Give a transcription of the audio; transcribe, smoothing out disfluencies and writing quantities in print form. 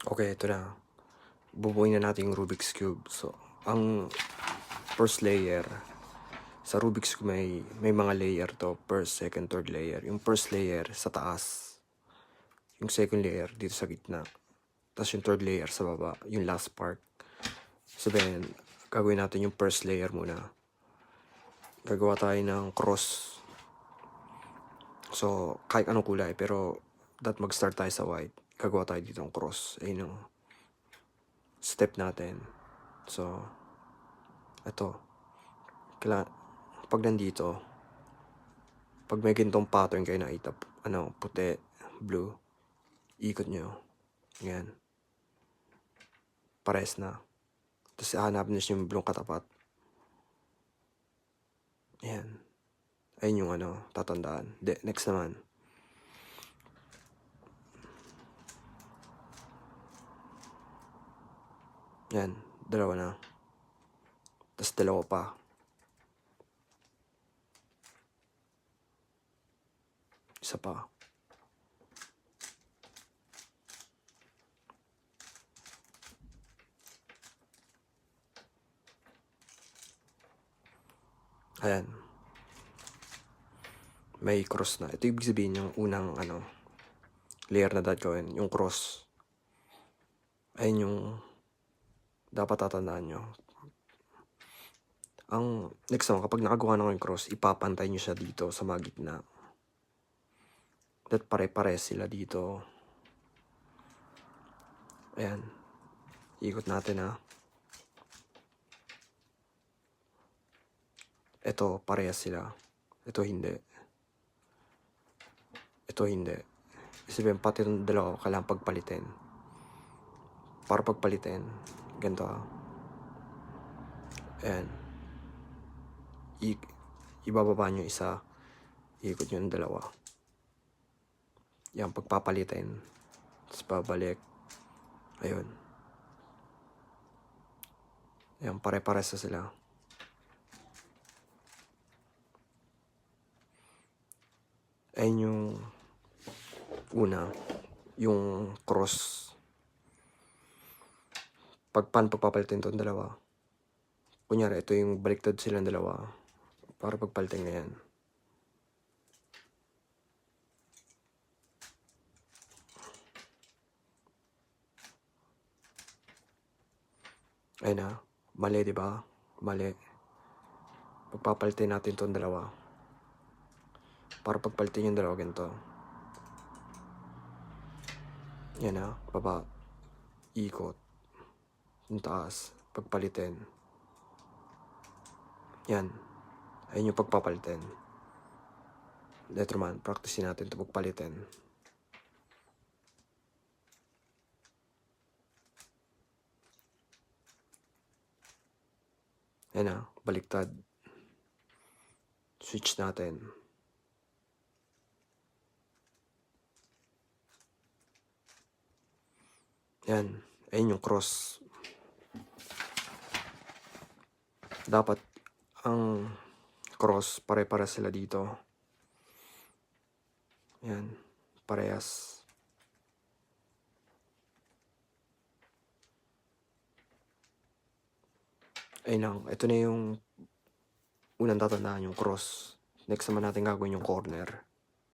Okay, ito na. Bubuuin na natin yung Rubik's Cube. So, ang first layer, sa Rubik's Cube may mga layer to. First, second, third layer. Yung first layer sa taas. Yung second layer dito sa gitna. Tapos yung third layer sa baba. Yung last part. So then, gagawin natin yung first layer muna. Gagawa tayo ng cross. So, kahit anong kulay. Pero, mag-start tayo sa white. Gagawa tayo dito ng cross. Ayun yung step natin. So, ito. Pag nandito, pag may gintong pattern kayo nakita, puti, blue, ikot nyo. Yan. Pares na. Tapos hahanapin nyo yung blue katapat. Yan. Ayun yung tatandaan. Next naman. Yan. Dalawa na. Tapos dalawa pa. Isa pa. Ayan. May cross na. Ito ibig sabihin yung unang layer na dapat gawin. Yung cross. Ayun yung dapat tatandaan nyo. Ang next naman, kapag nakagawa na yung cross, ipapantay nyo siya dito sa mga gitna. That pare-pare sila dito. Ayan. Ikot natin ha. Ito, parehas sila. Ito hindi. Ito hindi. Isipin, pati yung dalawa kailangan pagpalitin. Para pagpalitin, ganito ha. Ayan. Ibababa nyo isa. Ikot nyo yung dalawa. Yan, pagpapalitin. Tapos babalik. Ayun. Ayan, pare-pares na sila. Ayun yung una. Yung cross. Pagpapalitin itong dalawa. Kunyari, ito yung baliktad silang dalawa. Para pagpalitin na yan. Ayun na. Mali, diba? Mali. Pagpapalitin natin itong dalawa. Para pagpalitin yung dalawa ganito. Yan na. Baba. Ikot. Yung taas. Pagpalitin. Yan. Ayun yung pagpapalitin. Later man, practicein natin ito pagpalitin. Yan na, baliktad. Switch natin. Yan, ayun yung cross. Dapat ang cross, pare-para sila dito. Yan, parehas. Ayun lang, ito na yung unang tatandaan, yung cross. Next naman natin gagawin yung corner.